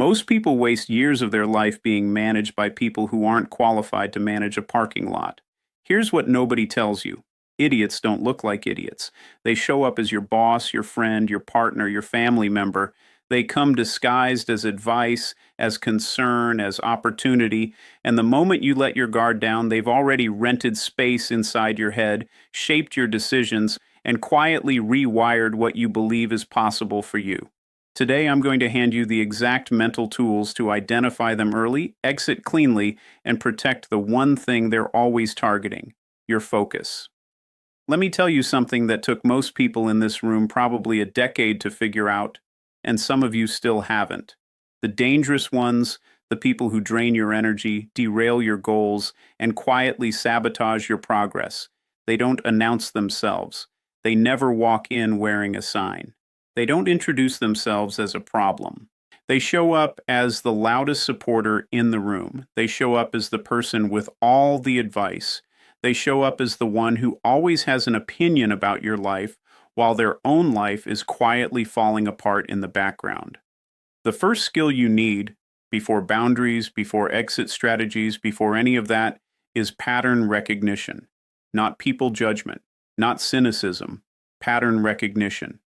Most people waste years of their life being managed by people who aren't qualified to manage a parking lot. Here's what nobody tells you. Idiots don't look like idiots. They show up as your boss, your friend, your partner, your family member. They come disguised as advice, as concern, as opportunity, and the moment you let your guard down, they've already rented space inside your head, shaped your decisions, and quietly rewired what you believe is possible for you. Today, I'm going to hand you the exact mental tools to identify them early, exit cleanly, and protect the one thing they're always targeting: your focus. Let me tell you something that took most people in this room probably a decade to figure out, and some of you still haven't. The dangerous ones, the people who drain your energy, derail your goals, and quietly sabotage your progress. They don't announce themselves. They never walk in wearing a sign. They don't introduce themselves as a problem. They show up as the loudest supporter in the room. They show up as the person with all the advice. They show up as the one who always has an opinion about your life while their own life is quietly falling apart in the background. The first skill you need, before boundaries, before exit strategies, before any of that, is pattern recognition. Not people judgment, not cynicism, pattern recognition.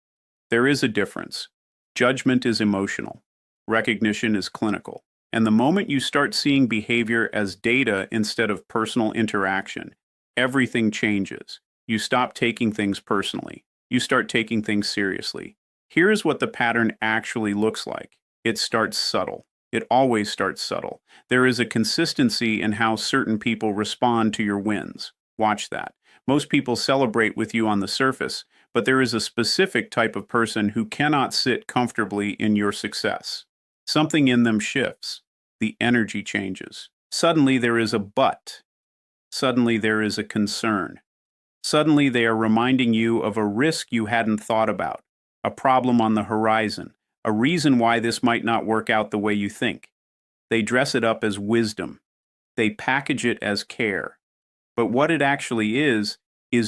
There is a difference. Judgment is emotional. Recognition is clinical. And the moment you start seeing behavior as data instead of personal interaction, everything changes. You stop taking things personally. You start taking things seriously. Here's what the pattern actually looks like. It starts subtle. It always starts subtle. There is a consistency in how certain people respond to your wins. Watch that. Most people celebrate with you on the surface, but there is a specific type of person who cannot sit comfortably in your success. Something in them shifts. The energy changes. Suddenly there is a but. Suddenly there is a concern. Suddenly they are reminding you of a risk you hadn't thought about, a problem on the horizon, a reason why this might not work out the way you think. They dress it up as wisdom. They package it as care. But what it actually is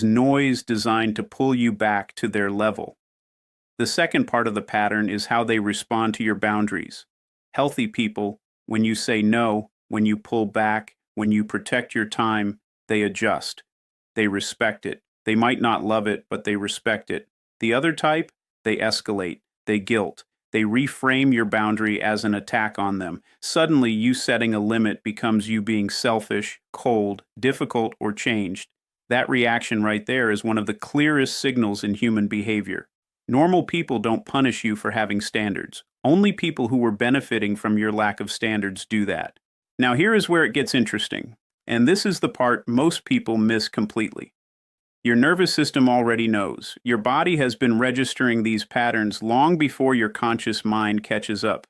noise designed to pull you back to their level. The second part of the pattern is how they respond to your boundaries. Healthy people, when you say no, when you pull back, when you protect your time, they adjust. They respect it. They might not love it, but they respect it. The other type, they escalate. They guilt. They reframe your boundary as an attack on them. Suddenly, you setting a limit becomes you being selfish, cold, difficult, or changed. That reaction right there is one of the clearest signals in human behavior. Normal people don't punish you for having standards. Only people who were benefiting from your lack of standards do that. Now here is where it gets interesting, and this is the part most people miss completely. Your nervous system already knows. Your body has been registering these patterns long before your conscious mind catches up.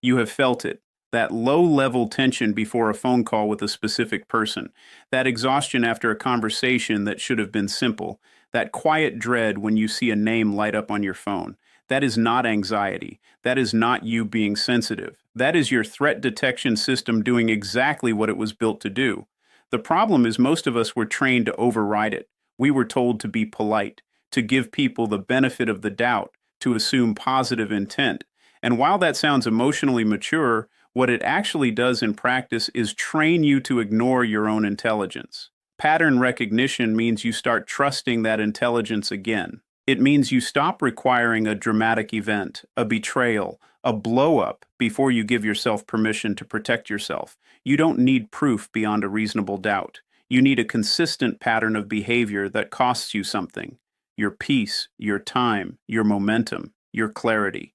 You have felt it. That low-level tension before a phone call with a specific person, that exhaustion after a conversation that should have been simple, that quiet dread when you see a name light up on your phone. That is not anxiety. That is not you being sensitive. That is your threat detection system doing exactly what it was built to do. The problem is most of us were trained to override it. We were told to be polite, to give people the benefit of the doubt, to assume positive intent. And while that sounds emotionally mature, what it actually does in practice is train you to ignore your own intelligence. Pattern recognition means you start trusting that intelligence again. It means you stop requiring a dramatic event, a betrayal, a blow-up before you give yourself permission to protect yourself. You don't need proof beyond a reasonable doubt. You need a consistent pattern of behavior that costs you something: your peace, your time, your momentum, your clarity.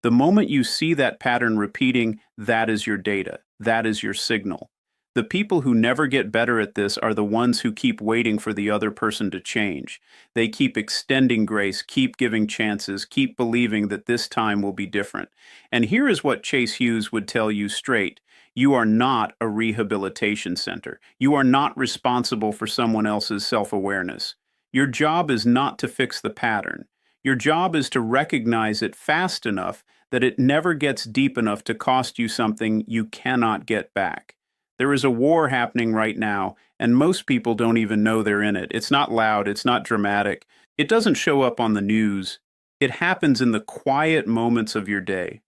The moment you see that pattern repeating, that is your data. That is your signal. The people who never get better at this are the ones who keep waiting for the other person to change. They keep extending grace, keep giving chances, keep believing that this time will be different. And here is what Chase Hughes would tell you straight. You are not a rehabilitation center. You are not responsible for someone else's self-awareness. Your job is not to fix the pattern. Your job is to recognize it fast enough that it never gets deep enough to cost you something you cannot get back. There is a war happening right now, and most people don't even know they're in it. It's not loud, it's not dramatic. It doesn't show up on the news. It happens in the quiet moments of your day.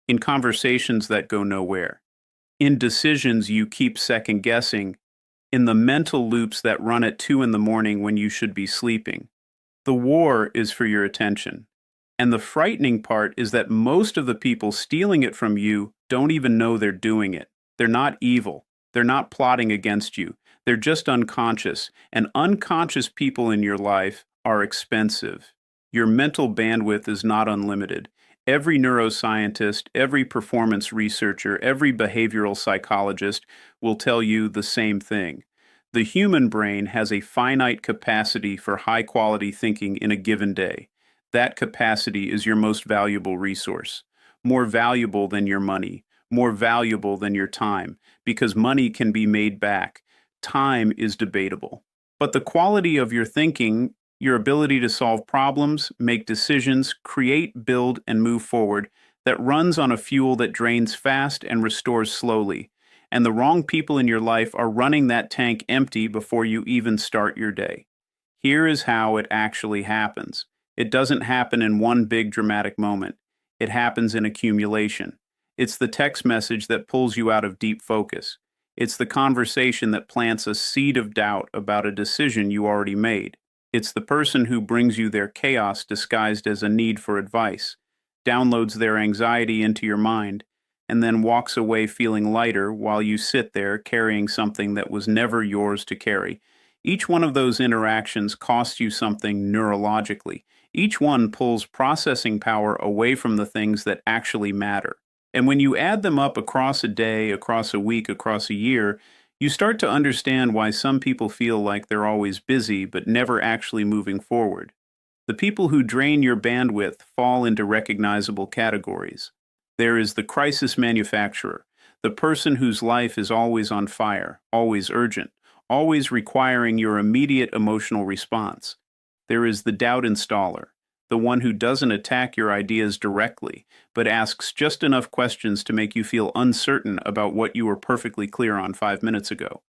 in conversations that go nowhere, in decisions you keep second guessing, in the mental loops that run at 2 in the morning when you should be sleeping. The war is for your attention. And the frightening part is that most of the people stealing it from you don't even know they're doing it. They're not evil. They're not plotting against you. They're just unconscious. And unconscious people in your life are expensive. Your mental bandwidth is not unlimited. Every neuroscientist, every performance researcher, every behavioral psychologist will tell you the same thing. The human brain has a finite capacity for high quality thinking in a given day. That capacity is your most valuable resource, more valuable than your money, more valuable than your time, because money can be made back. Time is debatable. But the quality of your thinking, your ability to solve problems, make decisions, create, build, and move forward, that runs on a fuel that drains fast and restores slowly. And the wrong people in your life are running that tank empty before you even start your day. Here is how it actually happens. It doesn't happen in one big dramatic moment. It happens in accumulation. It's the text message that pulls you out of deep focus. It's the conversation that plants a seed of doubt about a decision you already made. It's the person who brings you their chaos disguised as a need for advice, downloads their anxiety into your mind, and then walks away feeling lighter while you sit there carrying something that was never yours to carry. Each one of those interactions costs you something neurologically. Each one pulls processing power away from the things that actually matter. And when you add them up across a day, across a week, across a year, you start to understand why some people feel like they're always busy but never actually moving forward. The people who drain your bandwidth fall into recognizable categories. There is the crisis manufacturer, the person whose life is always on fire, always urgent, always requiring your immediate emotional response. There is the doubt installer, the one who doesn't attack your ideas directly, but asks just enough questions to make you feel uncertain about what you were perfectly clear on 5 minutes ago.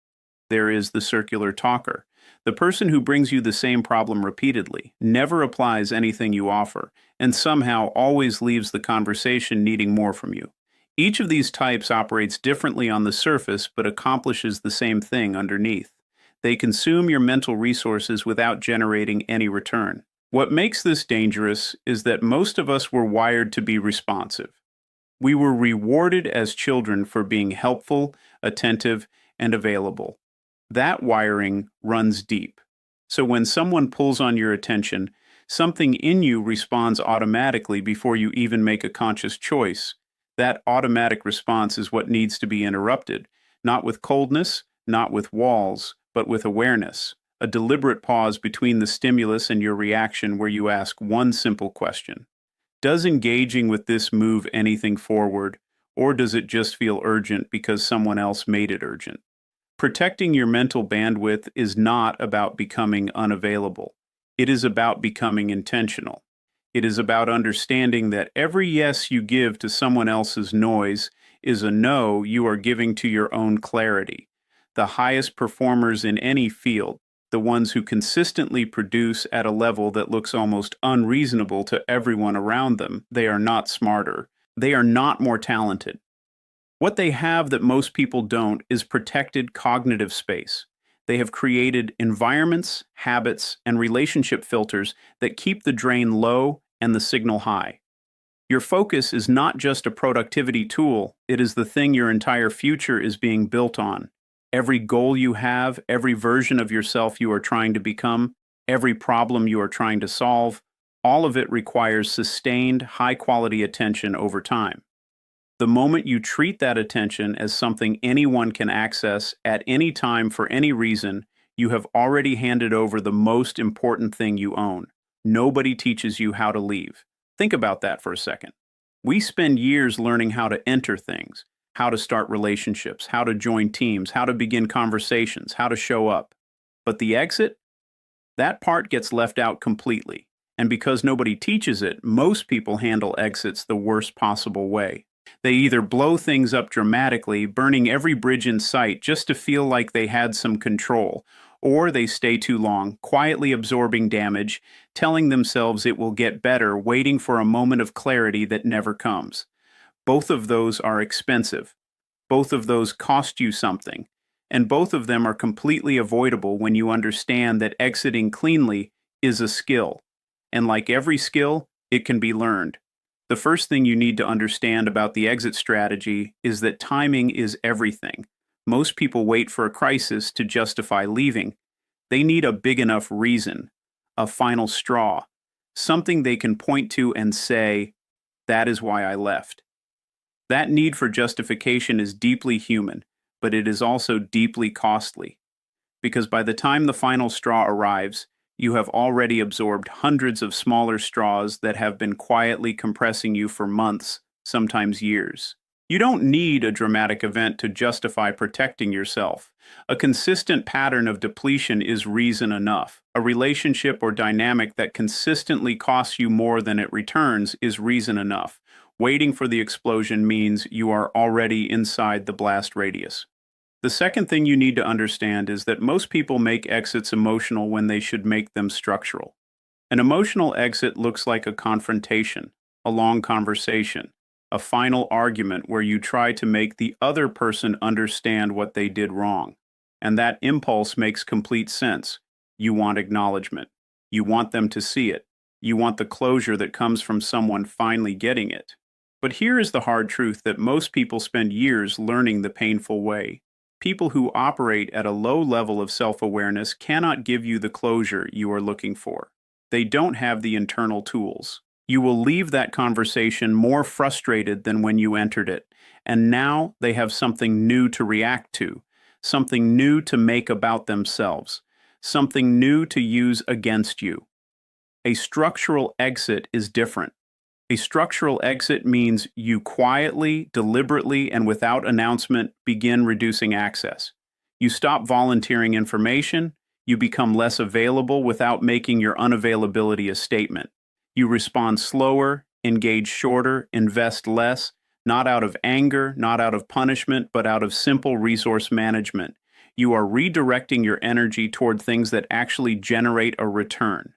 There is the circular talker, the person who brings you the same problem repeatedly, never applies anything you offer, and somehow always leaves the conversation needing more from you. Each of these types operates differently on the surface but accomplishes the same thing underneath. They consume your mental resources without generating any return. What makes this dangerous is that most of us were wired to be responsive. We were rewarded as children for being helpful, attentive, and available. That wiring runs deep. So when someone pulls on your attention, something in you responds automatically before you even make a conscious choice. That automatic response is what needs to be interrupted, not with coldness, not with walls, but with awareness, a deliberate pause between the stimulus and your reaction where you ask one simple question. Does engaging with this move anything forward, or does it just feel urgent because someone else made it urgent? Protecting your mental bandwidth is not about becoming unavailable. It is about becoming intentional. It is about understanding that every yes you give to someone else's noise is a no you are giving to your own clarity. The highest performers in any field, the ones who consistently produce at a level that looks almost unreasonable to everyone around them, they are not smarter. They are not more talented. What they have that most people don't is protected cognitive space. They have created environments, habits, and relationship filters that keep the drain low and the signal high. Your focus is not just a productivity tool, it is the thing your entire future is being built on. Every goal you have, every version of yourself you are trying to become, every problem you are trying to solve, all of it requires sustained, high-quality attention over time. The moment you treat that attention as something anyone can access at any time for any reason, you have already handed over the most important thing you own. Nobody teaches you how to leave. Think about that for a second. We spend years learning how to enter things, how to start relationships, how to join teams, how to begin conversations, how to show up. But the exit? That part gets left out completely. And because nobody teaches it, most people handle exits the worst possible way. They either blow things up dramatically, burning every bridge in sight just to feel like they had some control, or they stay too long, quietly absorbing damage, telling themselves it will get better, waiting for a moment of clarity that never comes. Both of those are expensive. Both of those cost you something. And both of them are completely avoidable when you understand that exiting cleanly is a skill. And like every skill, it can be learned. The first thing you need to understand about the exit strategy is that timing is everything. Most people wait for a crisis to justify leaving. They need a big enough reason, a final straw, something they can point to and say, that is why I left. That need for justification is deeply human, but it is also deeply costly. Because by the time the final straw arrives, you have already absorbed hundreds of smaller straws that have been quietly compressing you for months, sometimes years. You don't need a dramatic event to justify protecting yourself. A consistent pattern of depletion is reason enough. A relationship or dynamic that consistently costs you more than it returns is reason enough. Waiting for the explosion means you are already inside the blast radius. The second thing you need to understand is that most people make exits emotional when they should make them structural. An emotional exit looks like a confrontation, a long conversation, a final argument where you try to make the other person understand what they did wrong. And that impulse makes complete sense. You want acknowledgement. You want them to see it. You want the closure that comes from someone finally getting it. But here is the hard truth that most people spend years learning the painful way. People who operate at a low level of self-awareness cannot give you the closure you are looking for. They don't have the internal tools. You will leave that conversation more frustrated than when you entered it, and now they have something new to react to, something new to make about themselves, something new to use against you. A structural exit is different. A structural exit means you quietly, deliberately, and without announcement begin reducing access. You stop volunteering information, you become less available without making your unavailability a statement. You respond slower, engage shorter, invest less, not out of anger, not out of punishment, but out of simple resource management. You are redirecting your energy toward things that actually generate a return.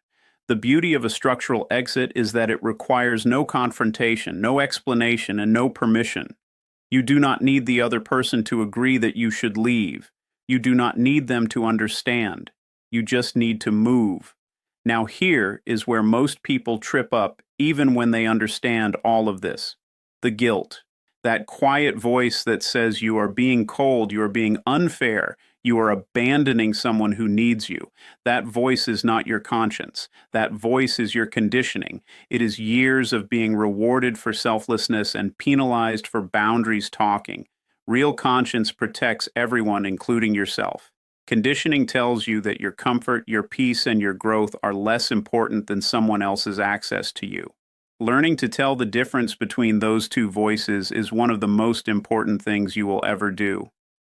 The beauty of a structural exit is that it requires no confrontation, no explanation, and no permission. You do not need the other person to agree that you should leave. You do not need them to understand. You just need to move. Now here is where most people trip up even when they understand all of this. The guilt. That quiet voice that says you are being cold, you are being unfair, you are abandoning someone who needs you. That voice is not your conscience. That voice is your conditioning. It is years of being rewarded for selflessness and penalized for boundaries talking. Real conscience protects everyone, including yourself. Conditioning tells you that your comfort, your peace, and your growth are less important than someone else's access to you. Learning to tell the difference between those two voices is one of the most important things you will ever do.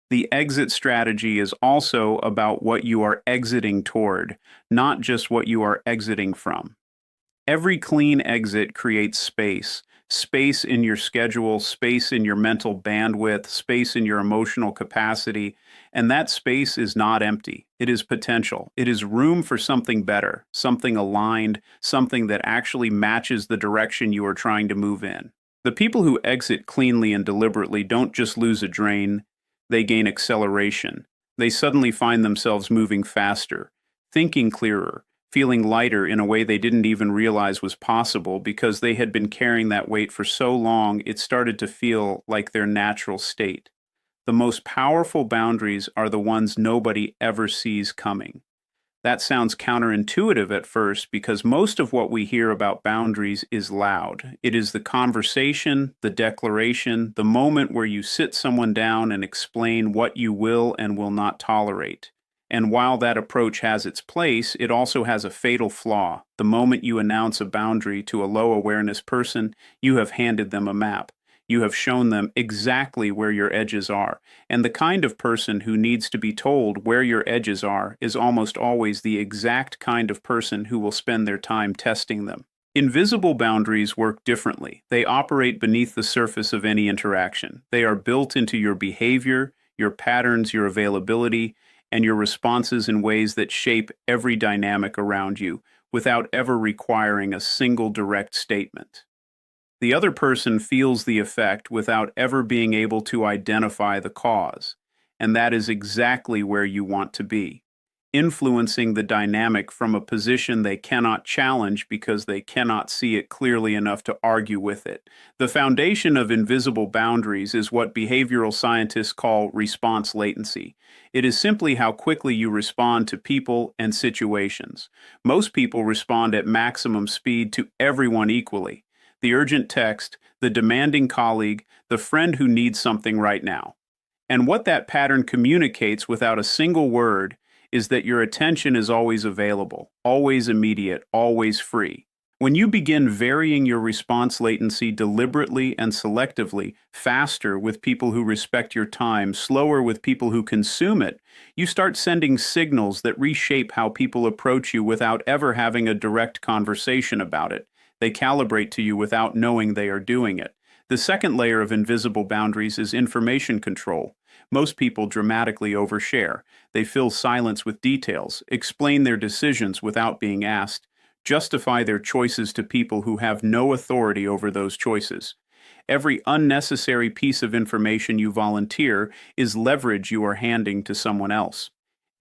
The exit strategy is also about what you are exiting toward, not just what you are exiting from. Every clean exit creates space. Space in your schedule, space in your mental bandwidth, space in your emotional capacity, and that space is not empty. It is potential. It is room for something better, something aligned, something that actually matches the direction you are trying to move in. The people who exit cleanly and deliberately don't just lose a drain, they gain acceleration. They suddenly find themselves moving faster, thinking clearer, feeling lighter in a way they didn't even realize was possible because they had been carrying that weight for so long it started to feel like their natural state. The most powerful boundaries are the ones nobody ever sees coming. That sounds counterintuitive at first because most of what we hear about boundaries is loud. It is the conversation, the declaration, the moment where you sit someone down and explain what you will and will not tolerate. And while that approach has its place, it also has a fatal flaw. The moment you announce a boundary to a low awareness person, you have handed them a map. You have shown them exactly where your edges are. And the kind of person who needs to be told where your edges are is almost always the exact kind of person who will spend their time testing them. Invisible boundaries work differently. They operate beneath the surface of any interaction. They are built into your behavior, your patterns, your availability, and your responses in ways that shape every dynamic around you without ever requiring a single direct statement. The other person feels the effect without ever being able to identify the cause. And that is exactly where you want to be, influencing the dynamic from a position they cannot challenge because they cannot see it clearly enough to argue with it. The foundation of invisible boundaries is what behavioral scientists call response latency. It is simply how quickly you respond to people and situations. Most people respond at maximum speed to everyone equally: the urgent text, the demanding colleague, the friend who needs something right now. And what that pattern communicates without a single word is that your attention is always available, always immediate, always free. When you begin varying your response latency deliberately and selectively, faster with people who respect your time, slower with people who consume it, you start sending signals that reshape how people approach you without ever having a direct conversation about it. They calibrate to you without knowing they are doing it. The second layer of invisible boundaries is information control. Most people dramatically overshare. They fill silence with details, explain their decisions without being asked, justify their choices to people who have no authority over those choices. Every unnecessary piece of information you volunteer is leverage you are handing to someone else.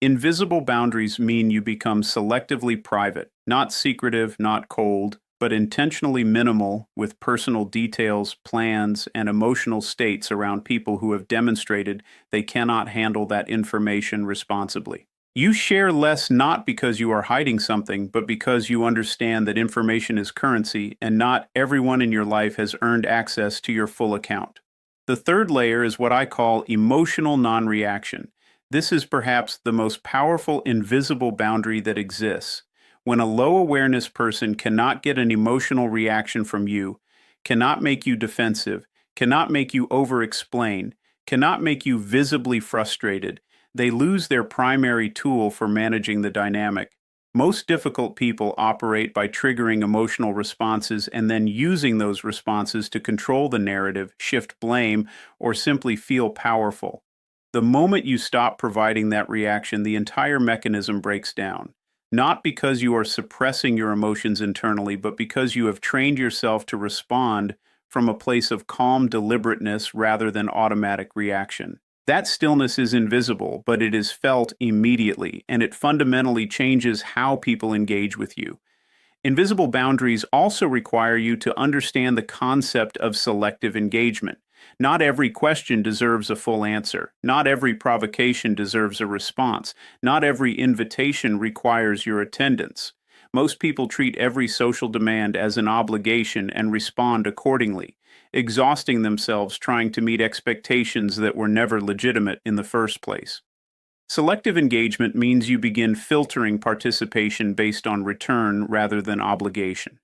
Invisible boundaries mean you become selectively private, not secretive, not cold, but intentionally minimal, with personal details, plans, and emotional states around people who have demonstrated they cannot handle that information responsibly. You share less not because you are hiding something, but because you understand that information is currency and not everyone in your life has earned access to your full account. The third layer is what I call emotional non-reaction. This is perhaps the most powerful invisible boundary that exists. When a low awareness person cannot get an emotional reaction from you, cannot make you defensive, cannot make you over-explain, cannot make you visibly frustrated, they lose their primary tool for managing the dynamic. Most difficult people operate by triggering emotional responses and then using those responses to control the narrative, shift blame, or simply feel powerful. The moment you stop providing that reaction, the entire mechanism breaks down. Not because you are suppressing your emotions internally, but because you have trained yourself to respond from a place of calm deliberateness rather than automatic reaction. That stillness is invisible, but it is felt immediately, and it fundamentally changes how people engage with you. Invisible boundaries also require you to understand the concept of selective engagement. Not every question deserves a full answer. Not every provocation deserves a response. Not every invitation requires your attendance. Most people treat every social demand as an obligation and respond accordingly, exhausting themselves trying to meet expectations that were never legitimate in the first place. Selective engagement means you begin filtering participation based on return rather than obligation.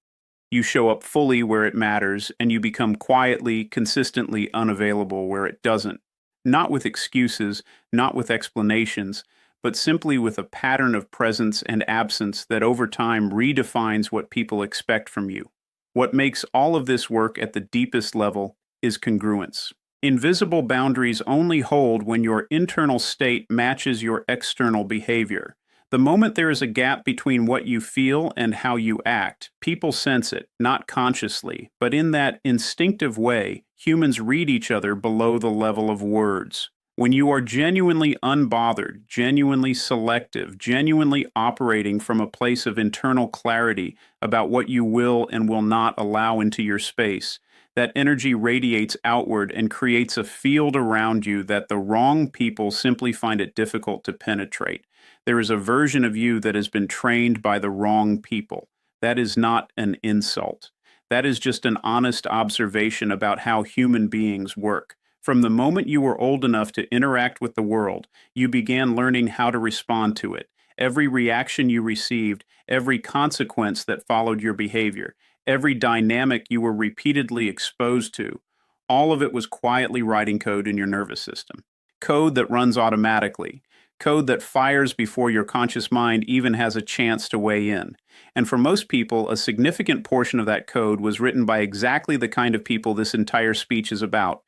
You show up fully where it matters, and you become quietly, consistently unavailable where it doesn't. Not with excuses, not with explanations, but simply with a pattern of presence and absence that over time redefines what people expect from you. What makes all of this work at the deepest level is congruence. Invisible boundaries only hold when your internal state matches your external behavior. The moment there is a gap between what you feel and how you act, people sense it, not consciously, but in that instinctive way, humans read each other below the level of words. When you are genuinely unbothered, genuinely selective, genuinely operating from a place of internal clarity about what you will and will not allow into your space, that energy radiates outward and creates a field around you that the wrong people simply find it difficult to penetrate. There is a version of you that has been trained by the wrong people. That is not an insult. That is just an honest observation about how human beings work. From the moment you were old enough to interact with the world, you began learning how to respond to it. Every reaction you received, every consequence that followed your behavior, every dynamic you were repeatedly exposed to, all of it was quietly writing code in your nervous system. Code that runs automatically. Code that fires before your conscious mind even has a chance to weigh in. And for most people, a significant portion of that code was written by exactly the kind of people this entire speech is about.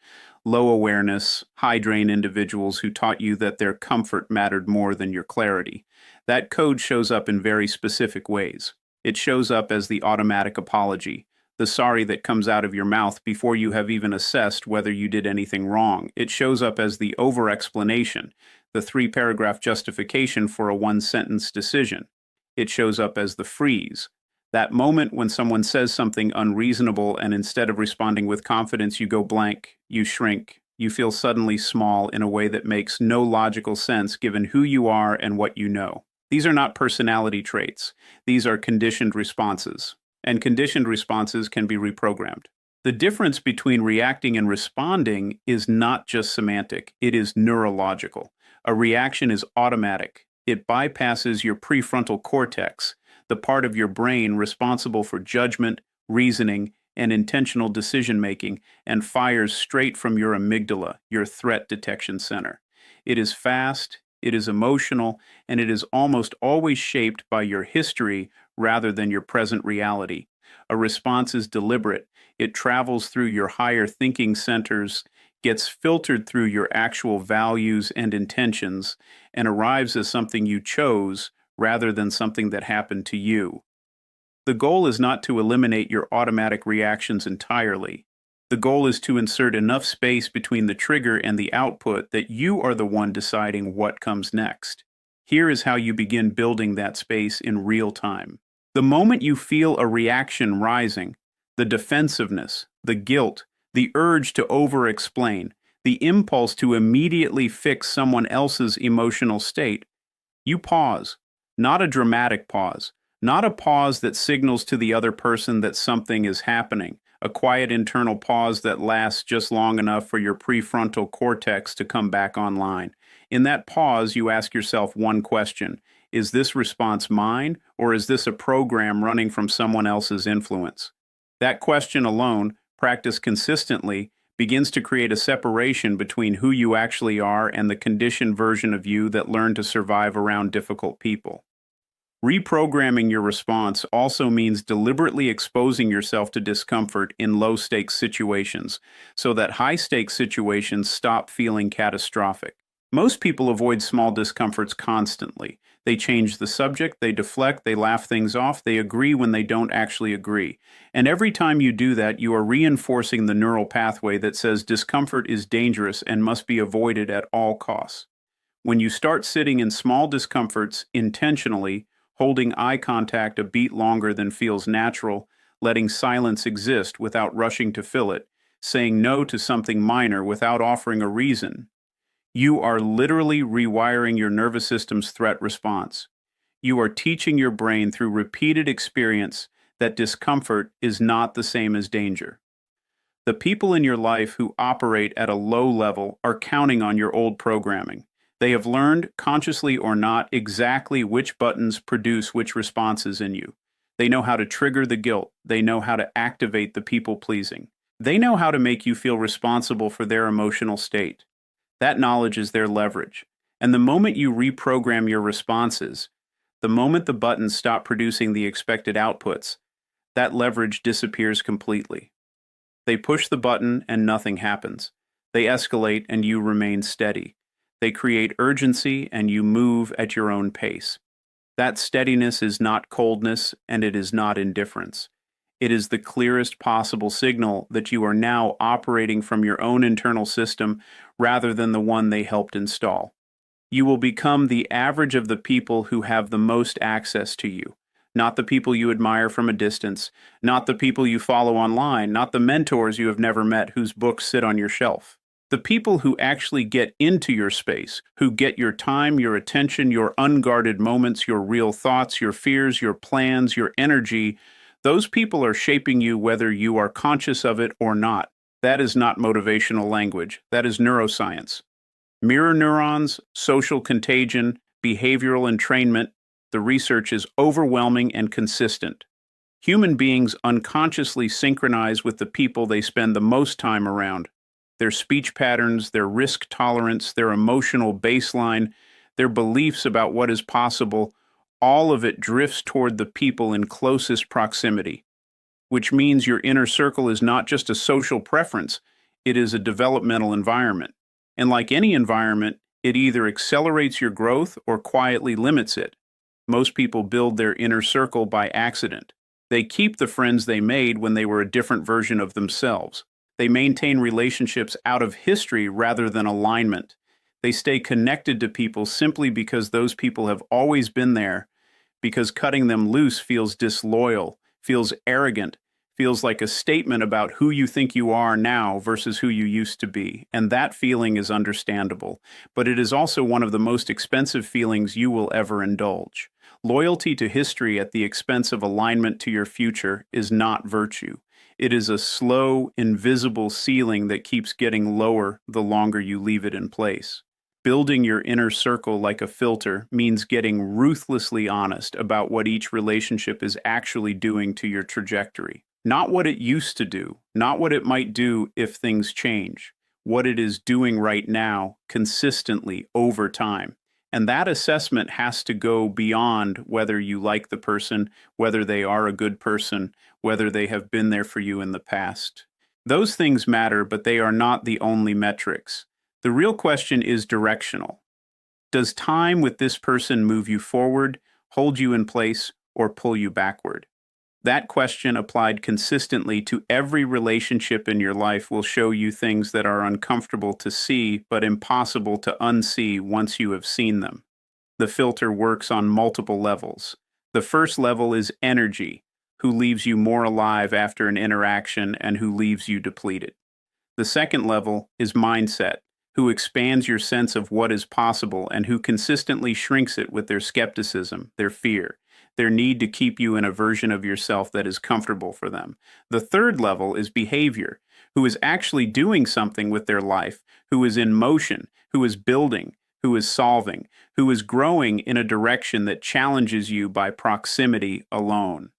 Low awareness, high drain individuals who taught you that their comfort mattered more than your clarity. That code shows up in very specific ways. It shows up as the automatic apology, the sorry that comes out of your mouth before you have even assessed whether you did anything wrong. It shows up as the over-explanation, the three-paragraph justification for a one-sentence decision. It shows up as the freeze, that moment when someone says something unreasonable and instead of responding with confidence, you go blank, you shrink, you feel suddenly small in a way that makes no logical sense given who you are and what you know. These are not personality traits. These are conditioned responses. And conditioned responses can be reprogrammed. The difference between reacting and responding is not just semantic, it is neurological. A reaction is automatic. It bypasses your prefrontal cortex, the part of your brain responsible for judgment, reasoning, and intentional decision-making, and fires straight from your amygdala, your threat detection center. It is fast, it is emotional, and it is almost always shaped by your history rather than your present reality. A response is deliberate. It travels through your higher thinking centers, gets filtered through your actual values and intentions, and arrives as something you chose rather than something that happened to you. The goal is not to eliminate your automatic reactions entirely. The goal is to insert enough space between the trigger and the output that you are the one deciding what comes next. Here is how you begin building that space in real time. The moment you feel a reaction rising, the defensiveness, the guilt, the urge to over-explain, the impulse to immediately fix someone else's emotional state, you pause. Not a dramatic pause, not a pause that signals to the other person that something is happening, a quiet internal pause that lasts just long enough for your prefrontal cortex to come back online. In that pause, you ask yourself one question: is this response mine, or is this a program running from someone else's influence? That question alone, practiced consistently, begins to create a separation between who you actually are and the conditioned version of you that learned to survive around difficult people. Reprogramming your response also means deliberately exposing yourself to discomfort in low-stakes situations, so that high-stakes situations stop feeling catastrophic. Most people avoid small discomforts constantly. They change the subject, they deflect, they laugh things off, they agree when they don't actually agree. And every time you do that, you are reinforcing the neural pathway that says discomfort is dangerous and must be avoided at all costs. When you start sitting in small discomforts intentionally, holding eye contact a beat longer than feels natural, letting silence exist without rushing to fill it, saying no to something minor without offering a reason, you are literally rewiring your nervous system's threat response. You are teaching your brain through repeated experience that discomfort is not the same as danger. The people in your life who operate at a low level are counting on your old programming. They have learned, consciously or not, exactly which buttons produce which responses in you. They know how to trigger the guilt. They know how to activate the people-pleasing. They know how to make you feel responsible for their emotional state. That knowledge is their leverage. And the moment you reprogram your responses, the moment the buttons stop producing the expected outputs, that leverage disappears completely. They push the button and nothing happens. They escalate and you remain steady. They create urgency and you move at your own pace. That steadiness is not coldness and it is not indifference. It is the clearest possible signal that you are now operating from your own internal system rather than the one they helped install. You will become the average of the people who have the most access to you, not the people you admire from a distance, not the people you follow online, not the mentors you have never met whose books sit on your shelf. The people who actually get into your space, who get your time, your attention, your unguarded moments, your real thoughts, your fears, your plans, your energy, those people are shaping you whether you are conscious of it or not. That is not motivational language. That is neuroscience. Mirror neurons, social contagion, behavioral entrainment, the research is overwhelming and consistent. Human beings unconsciously synchronize with the people they spend the most time around. Their speech patterns, their risk tolerance, their emotional baseline, their beliefs about what is possible, all of it drifts toward the people in closest proximity, which means your inner circle is not just a social preference, it is a developmental environment. And like any environment, it either accelerates your growth or quietly limits it. Most people build their inner circle by accident. They keep the friends they made when they were a different version of themselves. They maintain relationships out of history rather than alignment. They stay connected to people simply because those people have always been there, because cutting them loose feels disloyal, feels arrogant, feels like a statement about who you think you are now versus who you used to be. And that feeling is understandable, but it is also one of the most expensive feelings you will ever indulge. Loyalty to history at the expense of alignment to your future is not virtue. It is a slow, invisible ceiling that keeps getting lower the longer you leave it in place. Building your inner circle like a filter means getting ruthlessly honest about what each relationship is actually doing to your trajectory. Not what it used to do, not what it might do if things change, what it is doing right now, consistently, over time. And that assessment has to go beyond whether you like the person, whether they are a good person, whether they have been there for you in the past. Those things matter, but they are not the only metrics. The real question is directional. Does time with this person move you forward, hold you in place, or pull you backward? That question applied consistently to every relationship in your life will show you things that are uncomfortable to see but impossible to unsee once you have seen them. The filter works on multiple levels. The first level is energy, who leaves you more alive after an interaction and who leaves you depleted. The second level is mindset, who expands your sense of what is possible and who consistently shrinks it with their skepticism, their fear, their need to keep you in a version of yourself that is comfortable for them. The third level is behavior, who is actually doing something with their life, who is in motion, who is building, who is solving, who is growing in a direction that challenges you by proximity alone.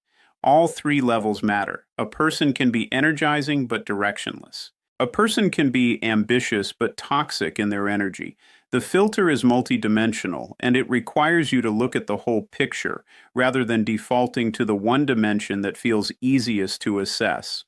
All three levels matter. A person can be energizing but directionless. A person can be ambitious but toxic in their energy. The filter is multidimensional, and it requires you to look at the whole picture rather than defaulting to the one dimension that feels easiest to assess.